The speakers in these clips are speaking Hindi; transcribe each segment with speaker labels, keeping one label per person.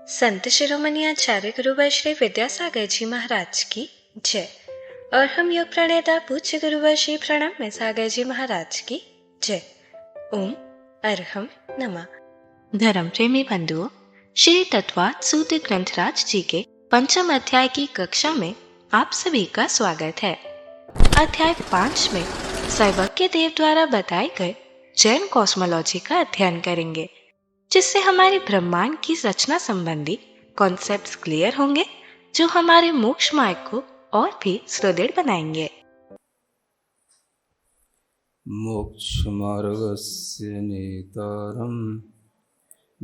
Speaker 1: संत शिरोमणि आचार्य गुरुवर श्री विद्यासागर जी महाराज की जय। और हम योग प्रणेता पूज्य गुरुवर श्री प्रणव में सागर जी महाराज की जय। ओम अरहम नमः। धर्म प्रेमी बंधुओं, श्री तत्वात् सूत्र ग्रंथराज जी के पंचम अध्याय की कक्षा में आप सभी का स्वागत है। अध्याय 5 में सर्वज्ञ देव द्वारा बताए गए जैन कॉस्मोलॉजी का अध्ययन करेंगे, जिससे हमारे ब्रह्मांड की रचना संबंधी कॉन्सेप्ट्स क्लियर होंगे, जो हमारे मोक्ष मार्ग को और भी सुदृढ़ बनाएंगे।
Speaker 2: मोक्ष मार्गस्य नेतारं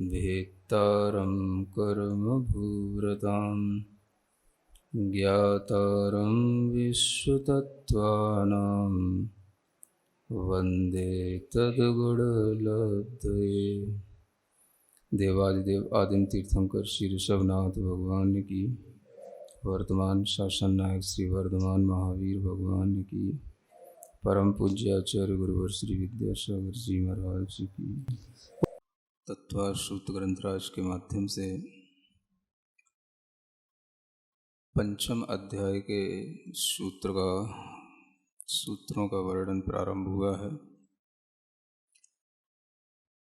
Speaker 2: भेत्तारं कर्मभूरतां ज्ञातारं विश्वतत्त्वानां वन्दे तद्गुणलब्धये। देवादिदेव आदिम तीर्थंकर श्री ऋषभनाथ भगवान की, वर्तमान शासन नायक श्री वर्धमान महावीर भगवान की, परम पूज्य आचार्य गुरुवर श्री विद्यासागर जी महाराज जी की। तत्वात् सूत्र ग्रंथराज के माध्यम से पंचम अध्याय के सूत्रों का वर्णन प्रारंभ हुआ है।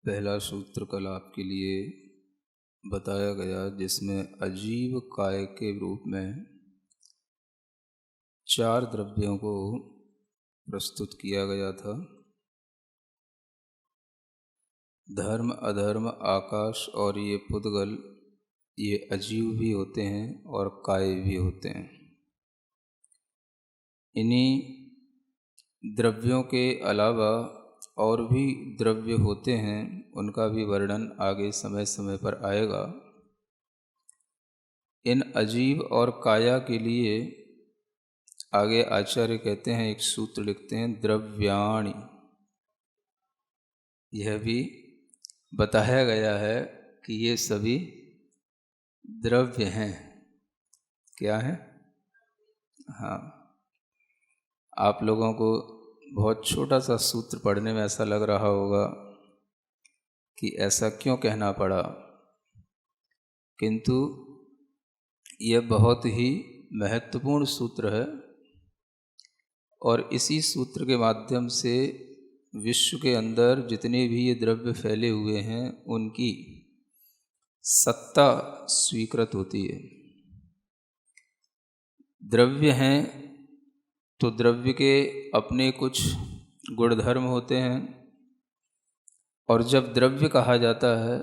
Speaker 2: पहला सूत्र कल आपके लिए बताया गया, जिसमें अजीव काय के रूप में 4 द्रव्यों को प्रस्तुत किया गया था। धर्म, अधर्म, आकाश और ये पुद्गल, ये अजीव भी होते हैं और काय भी होते हैं। इन्हीं द्रव्यों के अलावा और भी द्रव्य होते हैं, उनका भी वर्णन आगे समय समय पर आएगा। इन अजीव और काया के लिए आगे आचार्य कहते हैं, एक सूत्र लिखते हैं, द्रव्याणि। यह भी बताया गया है कि ये सभी द्रव्य हैं। क्या है? हाँ, आप लोगों को बहुत छोटा सा सूत्र पढ़ने में ऐसा लग रहा होगा कि ऐसा क्यों कहना पड़ा, किंतु यह बहुत ही महत्वपूर्ण सूत्र है और इसी सूत्र के माध्यम से विश्व के अंदर जितने भी ये द्रव्य फैले हुए हैं, उनकी सत्ता स्वीकृत होती है। द्रव्य हैं तो द्रव्य के अपने कुछ गुणधर्म होते हैं, और जब द्रव्य कहा जाता है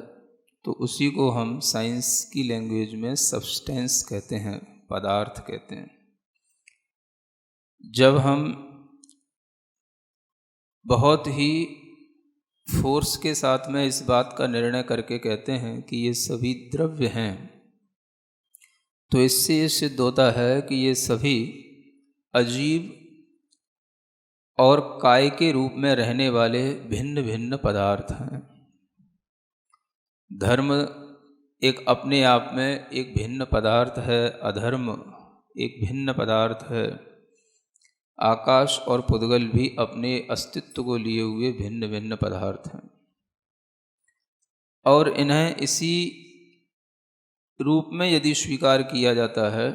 Speaker 2: तो उसी को हम साइंस की लैंग्वेज में सब्सटेंस कहते हैं, पदार्थ कहते हैं। जब हम बहुत ही फोर्स के साथ में इस बात का निर्णय करके कहते हैं कि ये सभी द्रव्य हैं, तो इससे ये सिद्ध होता है कि ये सभी अजीव और काय के रूप में रहने वाले भिन्न भिन्न पदार्थ हैं। धर्म एक अपने आप में एक भिन्न पदार्थ है, अधर्म एक भिन्न पदार्थ है, आकाश और पुद्गल भी अपने अस्तित्व को लिए हुए भिन्न भिन्न पदार्थ हैं। और इन्हें इसी रूप में यदि स्वीकार किया जाता है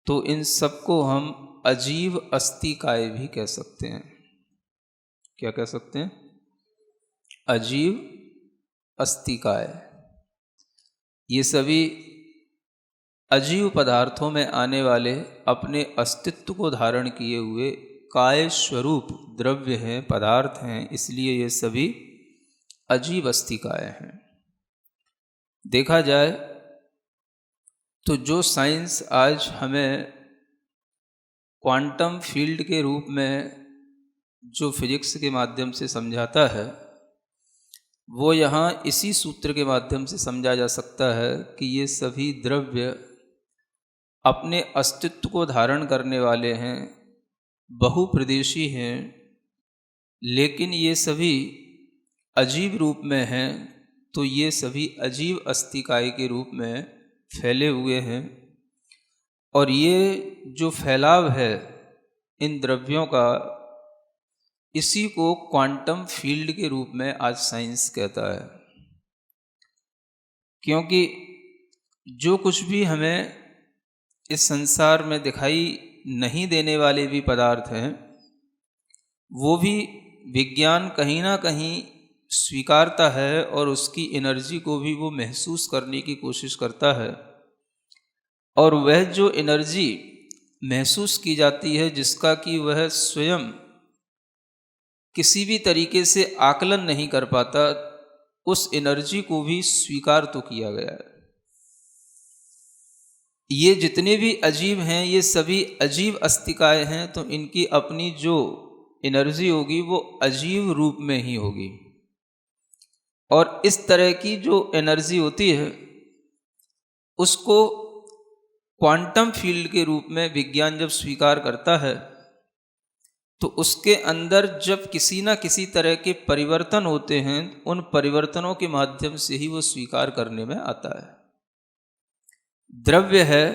Speaker 2: तो इन सबको हम अजीव अस्तिकाय भी कह सकते हैं। क्या कह सकते हैं? अजीव अस्तिकाय। ये सभी अजीव पदार्थों में आने वाले अपने अस्तित्व को धारण किए हुए काय स्वरूप द्रव्य हैं, पदार्थ हैं, इसलिए ये सभी अजीव अस्तिकाय हैं। देखा जाए तो जो साइंस आज हमें क्वांटम फील्ड के रूप में जो फिजिक्स के माध्यम से समझाता है, वो यहाँ इसी सूत्र के माध्यम से समझा जा सकता है कि ये सभी द्रव्य अपने अस्तित्व को धारण करने वाले हैं, बहुप्रदेशी हैं, लेकिन ये सभी अजीव रूप में हैं, तो ये सभी अजीव अस्तिकाय के रूप में फैले हुए हैं। और ये जो फैलाव है इन द्रव्यों का, इसी को क्वांटम फील्ड के रूप में आज साइंस कहता है। क्योंकि जो कुछ भी हमें इस संसार में दिखाई नहीं देने वाले भी पदार्थ हैं, वो भी विज्ञान कहीं ना कहीं स्वीकारता है और उसकी एनर्जी को भी वो महसूस करने की कोशिश करता है। और वह जो एनर्जी महसूस की जाती है, जिसका कि वह स्वयं किसी भी तरीके से आकलन नहीं कर पाता, उस एनर्जी को भी स्वीकार तो किया गया है। ये जितने भी अजीब हैं, ये सभी अजीब अस्तिकाएं हैं, तो इनकी अपनी जो एनर्जी होगी वो अजीब रूप में ही होगी। और इस तरह की जो एनर्जी होती है उसको क्वांटम फील्ड के रूप में विज्ञान जब स्वीकार करता है, तो उसके अंदर जब किसी ना किसी तरह के परिवर्तन होते हैं, उन परिवर्तनों के माध्यम से ही वो स्वीकार करने में आता है। द्रव्य है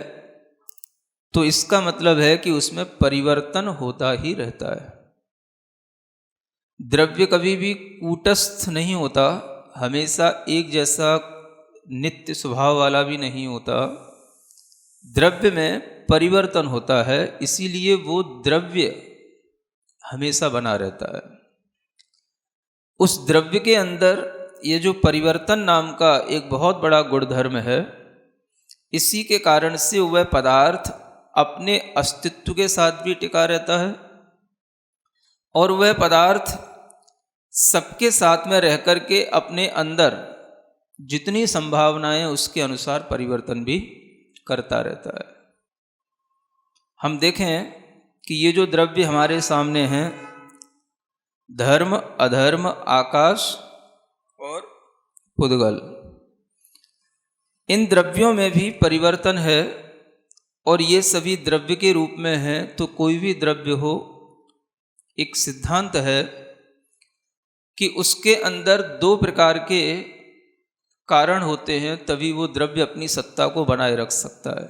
Speaker 2: तो इसका मतलब है कि उसमें परिवर्तन होता ही रहता है। द्रव्य कभी भी कूटस्थ नहीं होता, हमेशा एक जैसा नित्य स्वभाव वाला भी नहीं होता। द्रव्य में परिवर्तन होता है, इसीलिए वो द्रव्य हमेशा बना रहता है। उस द्रव्य के अंदर ये जो परिवर्तन नाम का एक बहुत बड़ा गुणधर्म है, इसी के कारण से वह पदार्थ अपने अस्तित्व के साथ भी टिका रहता है और वह पदार्थ सबके साथ में रह कर के अपने अंदर जितनी संभावनाएं उसके अनुसार परिवर्तन भी करता रहता है। हम देखें कि ये जो द्रव्य हमारे सामने हैं, धर्म, अधर्म, आकाश और पुद्गल, इन द्रव्यों में भी परिवर्तन है और ये सभी द्रव्य के रूप में हैं। तो कोई भी द्रव्य हो, एक सिद्धांत है कि उसके अंदर दो प्रकार के कारण होते हैं, तभी वो द्रव्य अपनी सत्ता को बनाए रख सकता है।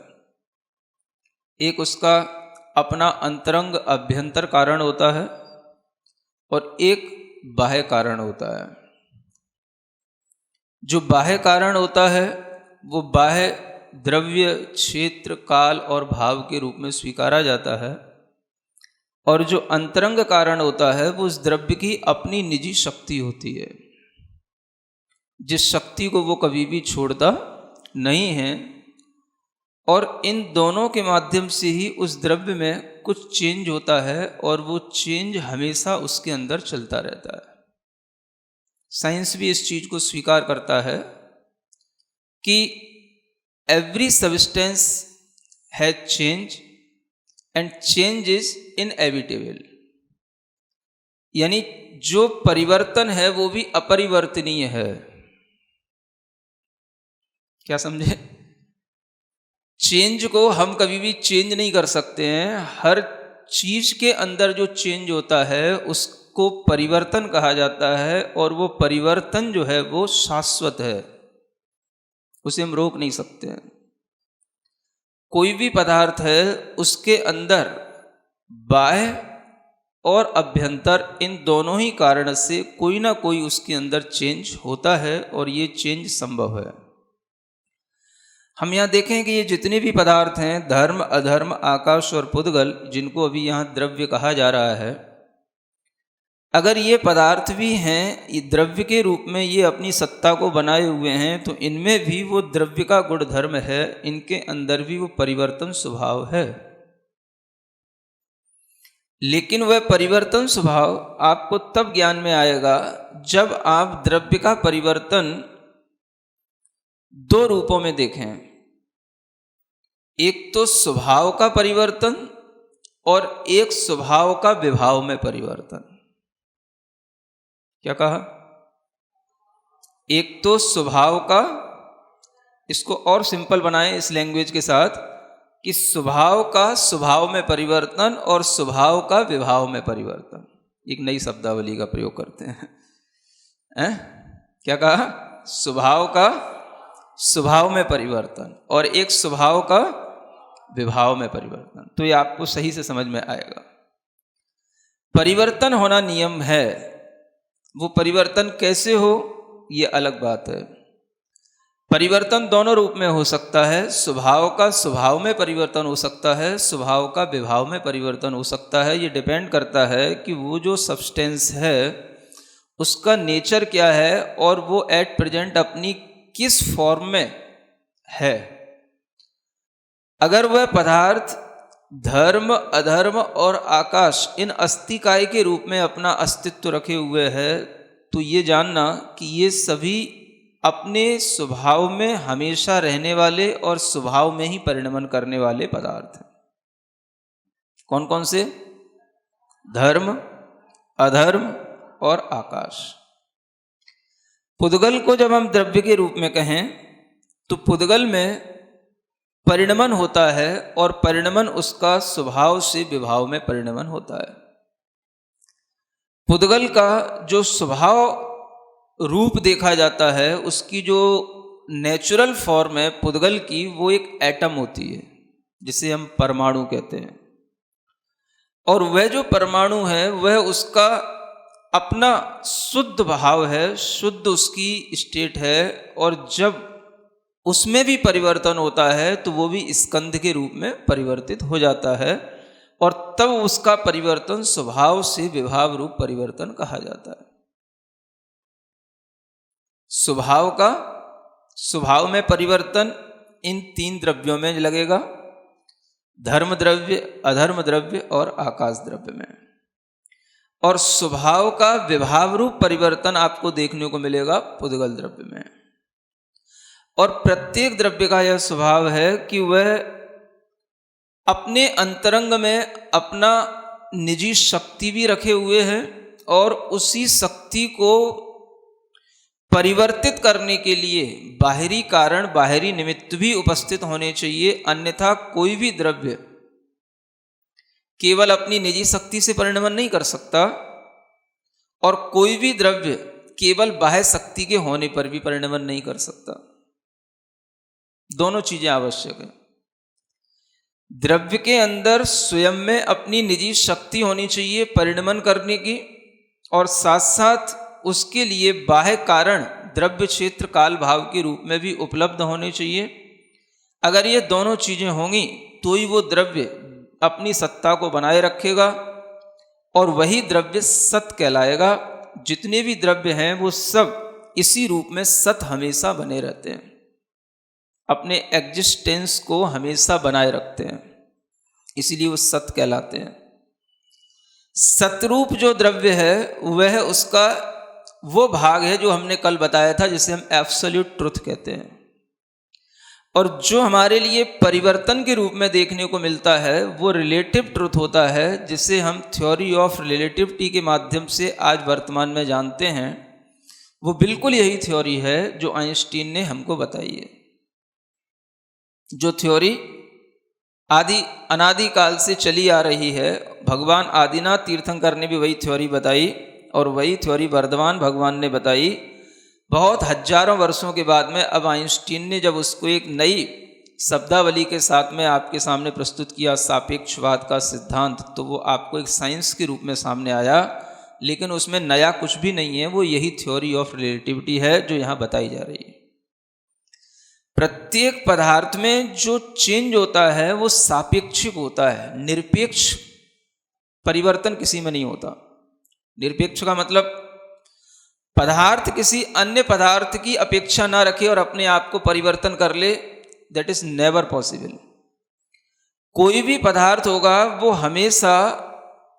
Speaker 2: एक उसका अपना अंतरंग अभ्यंतर कारण होता है और एक बाह्य कारण होता है। जो बाह्य कारण होता है वो बाह्य द्रव्य, क्षेत्र, काल और भाव के रूप में स्वीकारा जाता है, और जो अंतरंग कारण होता है वो उस द्रव्य की अपनी निजी शक्ति होती है, जिस शक्ति को वो कभी भी छोड़ता नहीं है। और इन दोनों के माध्यम से ही उस द्रव्य में कुछ चेंज होता है और वो चेंज हमेशा उसके अंदर चलता रहता है। साइंस भी इस चीज को स्वीकार करता है कि every substance has change and change is inevitable, यानी जो परिवर्तन है वो भी अपरिवर्तनीय है। क्या समझे? चेंज को हम कभी भी चेंज नहीं कर सकते हैं। हर चीज के अंदर जो चेंज होता है उसको परिवर्तन कहा जाता है, और वो परिवर्तन जो है वो शाश्वत है, उसे हम रोक नहीं सकते हैं। कोई भी पदार्थ है उसके अंदर बाह्य और अभ्यंतर, इन दोनों ही कारण से कोई ना कोई उसके अंदर चेंज होता है और ये चेंज संभव है। हम यहाँ देखें कि ये जितने भी पदार्थ हैं, धर्म, अधर्म, आकाश और पुद्गल, जिनको अभी यहाँ द्रव्य कहा जा रहा है, अगर ये पदार्थ भी हैं, ये द्रव्य के रूप में ये अपनी सत्ता को बनाए हुए हैं, तो इनमें भी वो द्रव्य का गुण धर्म है, इनके अंदर भी वो परिवर्तन स्वभाव है। लेकिन वह परिवर्तन स्वभाव आपको तब ज्ञान में आएगा जब आप द्रव्य का परिवर्तन दो रूपों में देखें। एक तो स्वभाव का परिवर्तन और एक स्वभाव का विभाव में परिवर्तन। क्या कहा? एक तो स्वभाव का, इसको और सिंपल बनाएं इस लैंग्वेज के साथ, कि स्वभाव का स्वभाव में परिवर्तन और स्वभाव का विभाव में परिवर्तन। एक नई शब्दावली का प्रयोग करते हैं। क्या कहा? स्वभाव का स्वभाव में परिवर्तन और एक स्वभाव का विभाव में परिवर्तन। तो ये आपको सही से समझ में आएगा। परिवर्तन होना नियम है, वो परिवर्तन कैसे हो ये अलग बात है। परिवर्तन दोनों रूप में हो सकता है। स्वभाव का स्वभाव में परिवर्तन हो सकता है, स्वभाव का विभाव में परिवर्तन हो सकता है। ये डिपेंड करता है कि वो जो सब्सटेंस है उसका नेचर क्या है और वो एट प्रेजेंट अपनी किस फॉर्म में है। अगर वह पदार्थ धर्म, अधर्म और आकाश इन अस्तिकाय के रूप में अपना अस्तित्व रखे हुए है, तो ये जानना कि ये सभी अपने स्वभाव में हमेशा रहने वाले और स्वभाव में ही परिणमन करने वाले पदार्थ हैं। कौन कौन से? धर्म, अधर्म और आकाश। पुद्गल को जब हम द्रव्य के रूप में कहें तो पुद्गल में परिणमन होता है और परिणमन उसका स्वभाव से विभाव में परिणमन होता है। पुद्गल का जो स्वभाव रूप देखा जाता है, उसकी जो नेचुरल फॉर्म है पुद्गल की, वो एक एटम होती है जिसे हम परमाणु कहते हैं। और वह जो परमाणु है वह उसका अपना शुद्ध भाव है, शुद्ध उसकी स्टेट है। और जब उसमें भी परिवर्तन होता है तो वो भी स्कंध के रूप में परिवर्तित हो जाता है और तब उसका परिवर्तन स्वभाव से विभाव रूप परिवर्तन कहा जाता है। स्वभाव का स्वभाव में परिवर्तन इन तीन द्रव्यों में लगेगा, धर्म द्रव्य, अधर्म द्रव्य और आकाश द्रव्य में। और स्वभाव का विभाव रूप परिवर्तन आपको देखने को मिलेगा पुद्गल द्रव्य में। और प्रत्येक द्रव्य का यह स्वभाव है कि वह अपने अंतरंग में अपना निजी शक्ति भी रखे हुए है और उसी शक्ति को परिवर्तित करने के लिए बाहरी कारण, बाहरी निमित्त भी उपस्थित होने चाहिए। अन्यथा कोई भी द्रव्य केवल अपनी निजी शक्ति से परिणमन नहीं कर सकता और कोई भी द्रव्य केवल बाह्य शक्ति के होने पर भी परिणमन नहीं कर सकता। दोनों चीजें आवश्यक है। द्रव्य के अंदर स्वयं में अपनी निजी शक्ति होनी चाहिए परिणमन करने की, और साथ साथ उसके लिए बाह्य कारण द्रव्य क्षेत्र काल भाव के रूप में भी उपलब्ध होने चाहिए। अगर ये दोनों चीजें होंगी तो ही वो द्रव्य अपनी सत्ता को बनाए रखेगा और वही द्रव्य सत कहलाएगा। जितने भी द्रव्य हैं वो सब इसी रूप में सत हमेशा बने रहते हैं, अपने एग्जिस्टेंस को हमेशा बनाए रखते हैं, इसीलिए वो सत कहलाते हैं। सतरूप जो द्रव्य है वह उसका वो भाग है जो हमने कल बताया था, जिसे हम एब्सोल्यूट ट्रुथ कहते हैं। और जो हमारे लिए परिवर्तन के रूप में देखने को मिलता है वो रिलेटिव ट्रुथ होता है, जिसे हम थ्योरी ऑफ रिलेटिविटी के माध्यम से आज वर्तमान में जानते हैं। वो बिल्कुल यही थ्योरी है जो आइंस्टीन ने हमको बताई है, जो थ्योरी अनादि काल से चली आ रही है। भगवान आदिनाथ तीर्थंकर ने भी वही थ्योरी बताई और वही थ्योरी वर्धमान भगवान ने बताई। बहुत हजारों वर्षों के बाद में अब आइंस्टीन ने जब उसको एक नई शब्दावली के साथ में आपके सामने प्रस्तुत किया, सापेक्षवाद का सिद्धांत, तो वो आपको एक साइंस के रूप में सामने आया। लेकिन उसमें नया कुछ भी नहीं है, वो यही थ्योरी ऑफ रिलेटिविटी है जो यहाँ बताई जा रही है। प्रत्येक पदार्थ में जो चेंज होता है वो सापेक्षिक होता है, निरपेक्ष परिवर्तन किसी में नहीं होता। निरपेक्ष का मतलब पदार्थ किसी अन्य पदार्थ की अपेक्षा ना रखे और अपने आप को परिवर्तन कर ले, दैट इज नेवर पॉसिबल। कोई भी पदार्थ होगा वो हमेशा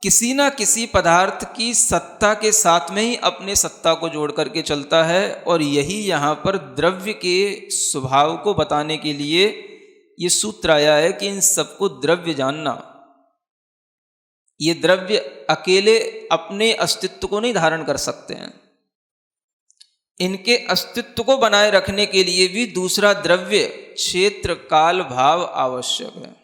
Speaker 2: किसी ना किसी पदार्थ की सत्ता के साथ में ही अपने सत्ता को जोड़ करके चलता है। और यही यहाँ पर द्रव्य के स्वभाव को बताने के लिए ये सूत्र आया है कि इन सबको द्रव्य जानना। ये द्रव्य अकेले अपने अस्तित्व को नहीं धारण कर सकते हैं, इनके अस्तित्व को बनाए रखने के लिए भी दूसरा द्रव्य क्षेत्र काल भाव आवश्यक है।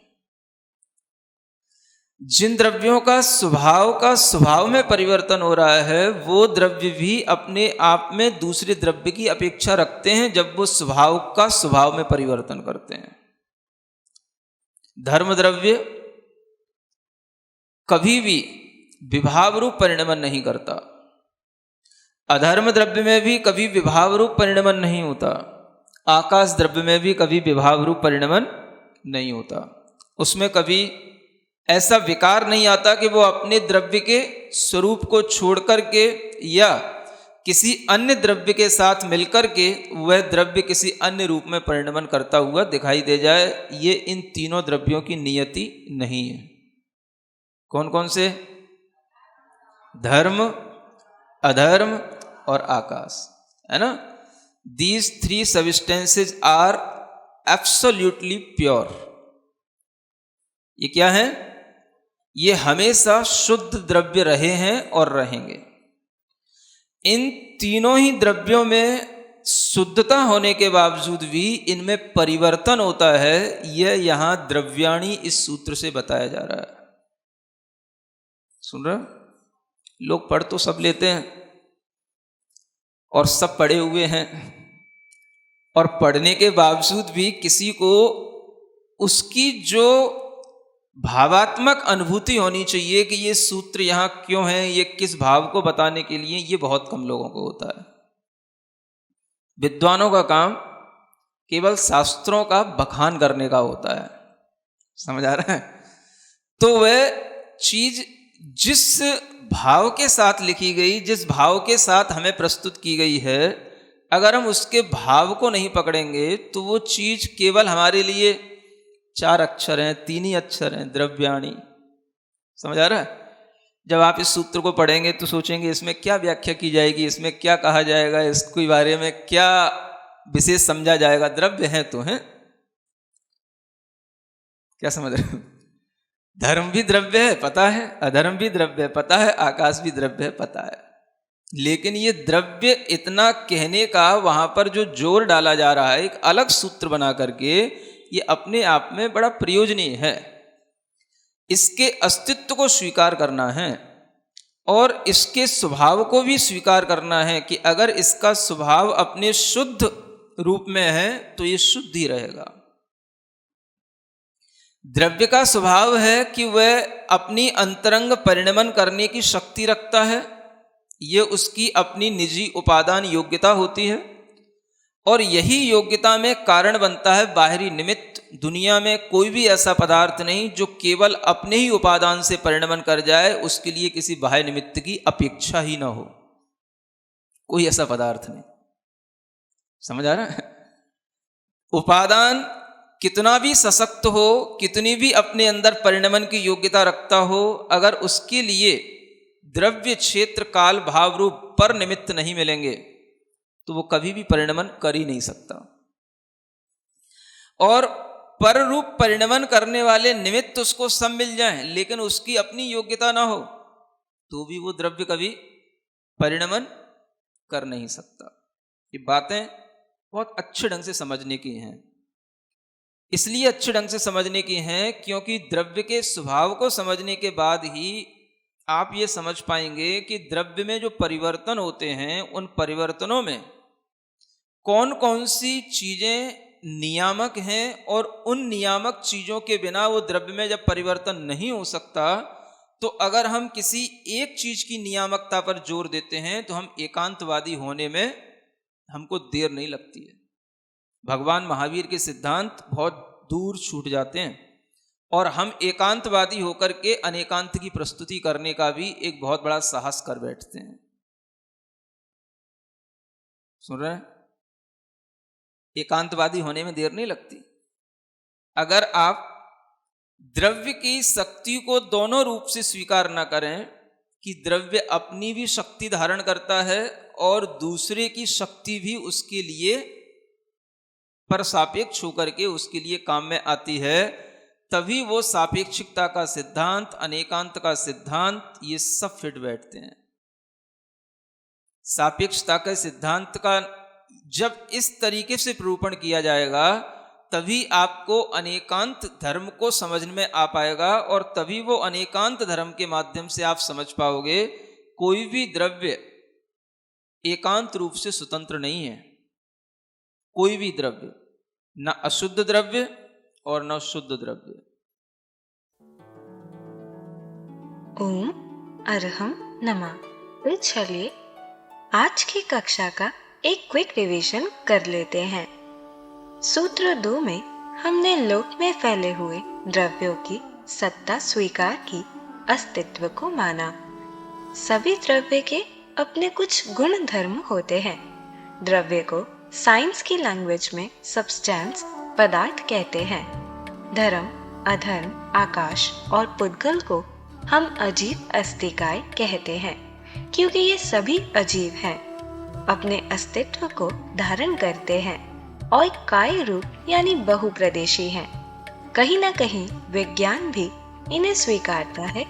Speaker 2: जिन द्रव्यों का स्वभाव में परिवर्तन हो रहा है वो द्रव्य भी अपने आप में दूसरे द्रव्य की अपेक्षा रखते हैं जब वो स्वभाव में परिवर्तन करते हैं। धर्म द्रव्य कभी भी विभाव रूप परिणमन नहीं करता, अधर्म द्रव्य में भी कभी विभाव रूप परिणमन नहीं होता, आकाश द्रव्य में भी कभी विभाव रूप परिणमन नहीं होता, उसमें कभी ऐसा विकार नहीं आता कि वो अपने द्रव्य के स्वरूप को छोड़ करके या किसी अन्य द्रव्य के साथ मिलकर के वह द्रव्य किसी अन्य रूप में परिणमन करता हुआ दिखाई दे जाए। ये इन तीनों द्रव्यों की नियति नहीं है। कौन कौन से? धर्म, अधर्म और आकाश, है ना। These three substances are absolutely pure। ये क्या है? ये हमेशा शुद्ध द्रव्य रहे हैं और रहेंगे। इन तीनों ही द्रव्यों में शुद्धता होने के बावजूद भी इनमें परिवर्तन होता है। यह यहां द्रव्याणी इस सूत्र से बताया जा रहा है। सुन रहे? लोग पढ़ तो सब लेते हैं और सब पढ़े हुए हैं, और पढ़ने के बावजूद भी किसी को उसकी जो भावात्मक अनुभूति होनी चाहिए कि ये सूत्र यहाँ क्यों है, ये किस भाव को बताने के लिए, ये बहुत कम लोगों को होता है। विद्वानों का काम केवल शास्त्रों का बखान करने का होता है। समझ आ रहा है? तो वह चीज जिस भाव के साथ लिखी गई, जिस भाव के साथ हमें प्रस्तुत की गई है, अगर हम उसके भाव को नहीं पकड़ेंगे तो वो चीज केवल हमारे लिए 4 अक्षर हैं, 3 ही अक्षर हैं, द्रव्याणी। समझ आ रहा है? जब आप इस सूत्र को पढ़ेंगे तो सोचेंगे इसमें क्या व्याख्या की जाएगी, इसमें क्या कहा जाएगा, इसके बारे में क्या विशेष समझा जाएगा। द्रव्य हैं तो हैं, क्या समझ रहे हो? धर्म भी द्रव्य है पता है, अधर्म भी द्रव्य है पता है, आकाश भी द्रव्य है पता है, लेकिन ये द्रव्य इतना कहने का वहां पर जो जोर डाला जा रहा है एक अलग सूत्र बना करके, ये अपने आप में बड़ा प्रयोजनीय है। इसके अस्तित्व को स्वीकार करना है और इसके स्वभाव को भी स्वीकार करना है कि अगर इसका स्वभाव अपने शुद्ध रूप में है तो ये शुद्ध ही रहेगा। द्रव्य का स्वभाव है कि वह अपनी अंतरंग परिणमन करने की शक्ति रखता है, ये उसकी अपनी निजी उपादान योग्यता होती है, और यही योग्यता में कारण बनता है बाहरी निमित्त। दुनिया में कोई भी ऐसा पदार्थ नहीं जो केवल अपने ही उपादान से परिणमन कर जाए, उसके लिए किसी बाह्य निमित्त की अपेक्षा ही ना हो, कोई ऐसा पदार्थ नहीं। समझ आ रहा है? उपादान कितना भी सशक्त हो, कितनी भी अपने अंदर परिणमन की योग्यता रखता हो, अगर उसके लिए द्रव्य क्षेत्र काल भाव रूप पर निमित्त नहीं मिलेंगे तो वो कभी भी परिणमन कर ही नहीं सकता। और पर रूप परिणमन करने वाले निमित्त उसको सब मिल जाएं, लेकिन उसकी अपनी योग्यता ना हो तो भी वो द्रव्य कभी परिणमन कर नहीं सकता। ये बातें बहुत अच्छे ढंग से समझने की हैं। इसलिए अच्छे ढंग से समझने की हैं क्योंकि द्रव्य के स्वभाव को समझने के बाद ही आप ये समझ पाएंगे कि द्रव्य में जो परिवर्तन होते हैं उन परिवर्तनों में कौन कौन सी चीजें नियामक हैं, और उन नियामक चीजों के बिना वो द्रव्य में जब परिवर्तन नहीं हो सकता, तो अगर हम किसी एक चीज की नियामकता पर जोर देते हैं तो हम एकांतवादी होने में हमको देर नहीं लगती है। भगवान महावीर के सिद्धांत बहुत दूर छूट जाते हैं और हम एकांतवादी होकर के अनेकांत की प्रस्तुति करने का भी एक बहुत बड़ा साहस कर बैठते हैं। सुन रहे हैं? एकांतवादी होने में देर नहीं लगती। अगर आप द्रव्य की शक्ति को दोनों रूप से स्वीकार ना करें कि द्रव्य अपनी भी शक्ति धारण करता है और दूसरे की शक्ति भी उसके लिए पर सापेक्ष होकर के उसके लिए काम में आती है, तभी वो सापेक्षिकता का सिद्धांत, अनेकांत का सिद्धांत, ये सब फिट बैठते हैं। सापेक्षता के सिद्धांत का जब इस तरीके से निरूपण किया जाएगा तभी आपको अनेकांत धर्म को समझ में आ पाएगा, और तभी वो अनेकांत धर्म के माध्यम से आप समझ पाओगे कोई भी द्रव्य एकांत रूप से स्वतंत्र नहीं है। कोई भी द्रव्य, न अशुद्ध द्रव्य और न शुद्ध द्रव्य।
Speaker 1: ओम अरहम नमः। तो चलिए आज की कक्षा का एक क्विक रिवीजन कर लेते हैं। सूत्र 2 में हमने लोक में फैले हुए द्रव्यों की सत्ता स्वीकार की, अस्तित्व को माना। सभी द्रव्य के अपने कुछ गुण धर्म होते हैं। द्रव्य को साइंस की लैंग्वेज में सब्सटेंस, पदार्थ कहते हैं। धर्म, अधर्म, आकाश और पुद्गल को हम अजीव अस्तिकाय कहते हैं, क्योंकि ये सभी अजीव हैं, अपने अस्तित्व को धारण करते हैं और काय रूप यानी बहुप्रदेशी हैं। कहीं ना कहीं विज्ञान भी इन्हें स्वीकारता है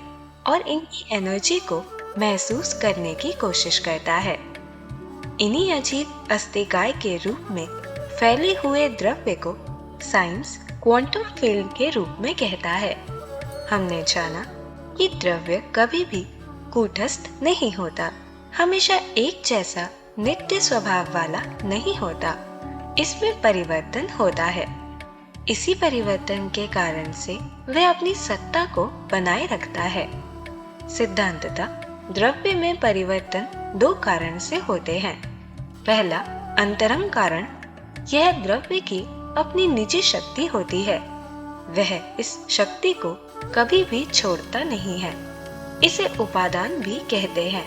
Speaker 1: और इनकी एनर्जी को महसूस करने की कोशिश करता है। इन्हीं अजीब अस्तिकाय के रूप में फैले हुए द्रव्य को साइंस क्वांटम फील्ड के रूप में कहता है। हमने जाना कि द्रव्य कभी भी कूटस्थ नहीं होता, हमेशा एक जैसा नित्य स्वभाव वाला नहीं होता। इसमें परिवर्तन होता है। इसी परिवर्तन के कारण से वह अपनी सत्ता को बनाए रखता है। सिद्धांततः द्रव्य में परिवर्तन 2 कारण से होते हैं। पहला, अंतरंग कारण। यह द्रव्य की अपनी निजी शक्ति होती है। वह इस शक्ति को कभी भी छोड़ता नहीं है। इसे उपादान भी कहते हैं।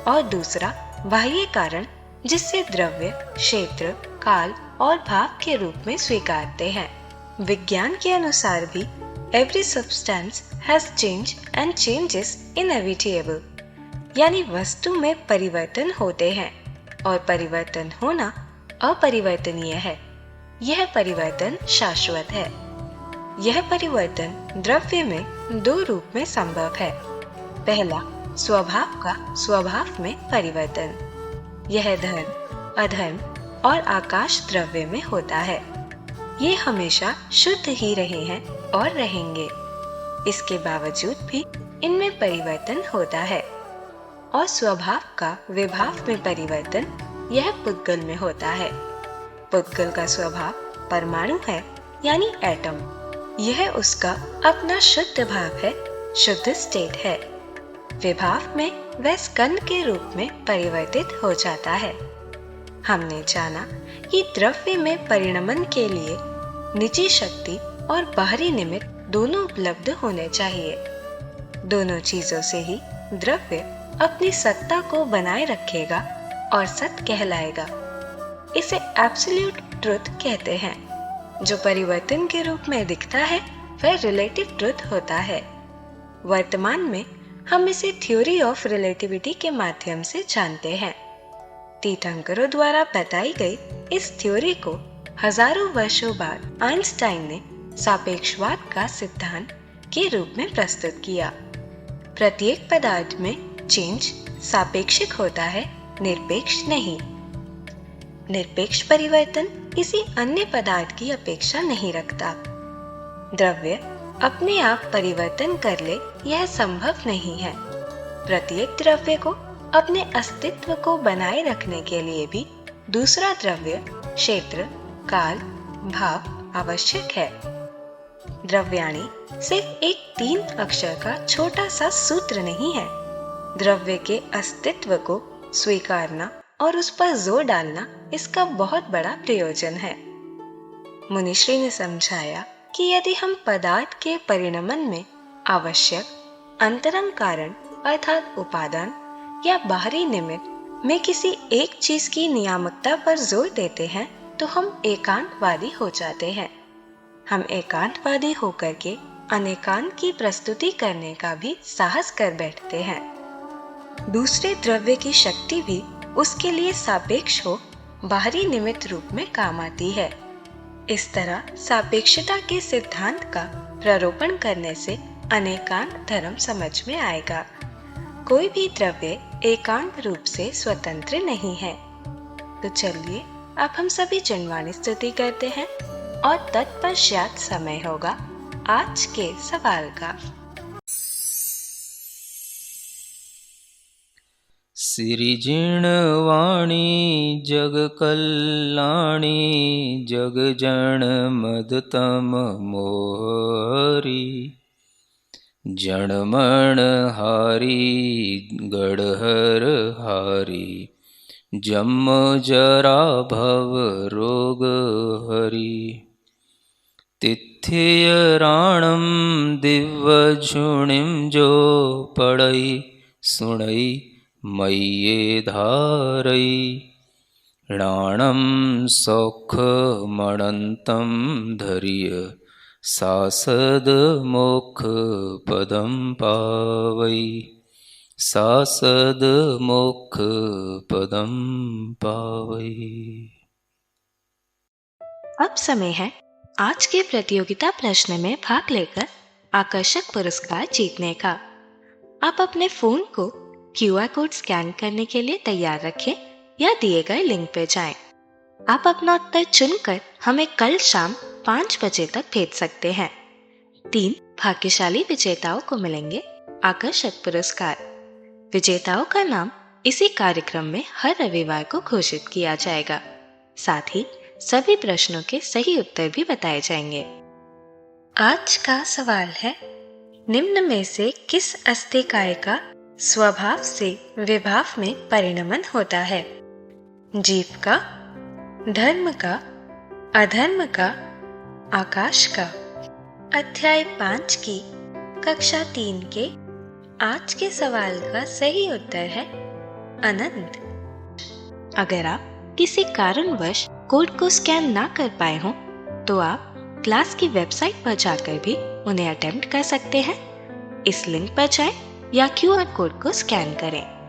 Speaker 1: और दूसरा, बाह्य कारण, जिससे द्रव्य क्षेत्र, काल और भाव के रूप में स्वीकारते हैं। विज्ञान के अनुसार भी every substance has change and change is inevitable, यानी वस्तु में परिवर्तन होते हैं और परिवर्तन होना अपरिवर्तनीय है। यह परिवर्तन शाश्वत है। यह परिवर्तन द्रव्य में 2 रूप में संभव है। पहला, स्वभाव का स्वभाव में परिवर्तन। यह धर्म, अधर्म और आकाश द्रव्य में होता है। ये हमेशा शुद्ध ही रहे हैं और रहेंगे। इसके बावजूद भी इनमें परिवर्तन होता है। और स्वभाव का विभाव में परिवर्तन यह पुद्गल में होता है। पुद्गल का स्वभाव परमाणु है, यानी एटम। यह उसका अपना शुद्ध भाव है, शुद्ध स्टेट है। विभाव में वह स्कंद के रूप में परिवर्तित हो जाता है। हमने जाना कि द्रव्य में परिणमन के लिए निजी शक्ति और बाहरी निमित्त दोनों उपलब्ध होने चाहिए। दोनों चीजों से ही द्रव्य अपनी सत्ता को बनाए रखेगा और सत कहलाएगा। इसे एब्सोल्यूट ट्रुथ कहते हैं। जो परिवर्तन के रूप में दिखता है वह रिलेटिव ट्रुथ होता है। वर्तमान में हम इसे थ्योरी ऑफ रिलेटिविटी के माध्यम से जानते हैं। तीर्थंकरों द्वारा बताई गई इस थ्योरी को हजारों वर्षों बाद आइंस्टाइन ने सापेक्षवाद का सिद्धांत के रूप में प्रस्तुत किया। प्रत्येक पदार्थ में चेंज सापेक्षिक होता है, निरपेक्ष नहीं। निरपेक्ष परिवर्तन किसी अन्य पदार्थ की अपेक्षा नहीं रखता। द्रव्य अपने आप परिवर्तन कर ले, यह संभव नहीं है। प्रत्येक द्रव्य को अपने अस्तित्व को बनाए रखने के लिए भी दूसरा द्रव्य, क्षेत्र, काल, भाव आवश्यक है। द्रव्याणि सिर्फ एक 3 अक्षर का छोटा सा सूत्र नहीं है। द्रव्य के अस्तित्व को स्वीकारना और उस पर जोर डालना इसका बहुत बड़ा प्रयोजन है। मुनिश्री ने समझाया कि यदि हम पदार्थ के परिणमन में आवश्यक अंतरंग कारण अर्थात उपादान या बाहरी निमित्त में किसी एक चीज की नियामकता पर जोर देते हैं तो हम एकांतवादी हो जाते हैं। हम एकांतवादी होकर के अनेकांत की प्रस्तुति करने का भी साहस कर बैठते हैं। दूसरे द्रव्य की शक्ति भी उसके लिए सापेक्ष हो बाहरी निमित्त रूप में काम आती है। इस तरह सापेक्षता के सिद्धांत का प्रारोपण करने से अनेकांत धर्म समझ में आएगा। कोई भी द्रव्य एकांत रूप से स्वतंत्र नहीं है। तो चलिए अब हम सभी जनवाणी स्तुति करते हैं और तत्पश्चात समय होगा आज के सवाल का।
Speaker 2: सिरिजिणवाणी जग कल्याणी जग जन मदतम मोहरी जनमण हारी गढ़हर हारी जन्म जरा भव रोग हरि। तिथियराणम दिव्यझुणिम जो पढ़ई सुणई मय्ये धारई। राणम सौखमणन्तं धर्य सासद मोक्ष पदम पावई। सासद मोक्ष पदम पावई।
Speaker 1: अब समय है आज के प्रतियोगिता प्रश्न में भाग लेकर आकर्षक पुरस्कार जीतने का। आप अपने फोन को QR कोड स्कैन करने के लिए तैयार रखें या दिए गए लिंक पे जाएं। आप अपना उत्तर चुनकर हमें कल शाम 5 बजे तक भेज सकते हैं। 3 भाग्यशाली विजेताओं को मिलेंगे आकर्षक पुरस्कार। विजेताओं का नाम इसी कार्यक्रम में हर रविवार को घोषित किया जाएगा। साथ ही सभी प्रश्नों के सही उत्तर भी बताए जाएंगे। आज का सवाल है, निम्न में से किस अस्थिकाय का स्वभाव से विभाव में परिणमन होता है? जीव का, धर्म का, अधर्म का, आकाश का? अध्याय 5 की कक्षा 3 के आज के सवाल का सही उत्तर है अनंत। अगर आप किसी कारणवश कोड को स्कैन ना कर पाए हों तो आप क्लास की वेबसाइट पर जाकर भी उन्हें अटेम्प्ट कर सकते हैं। इस लिंक पर जाएं या QR कोड को स्कैन करें।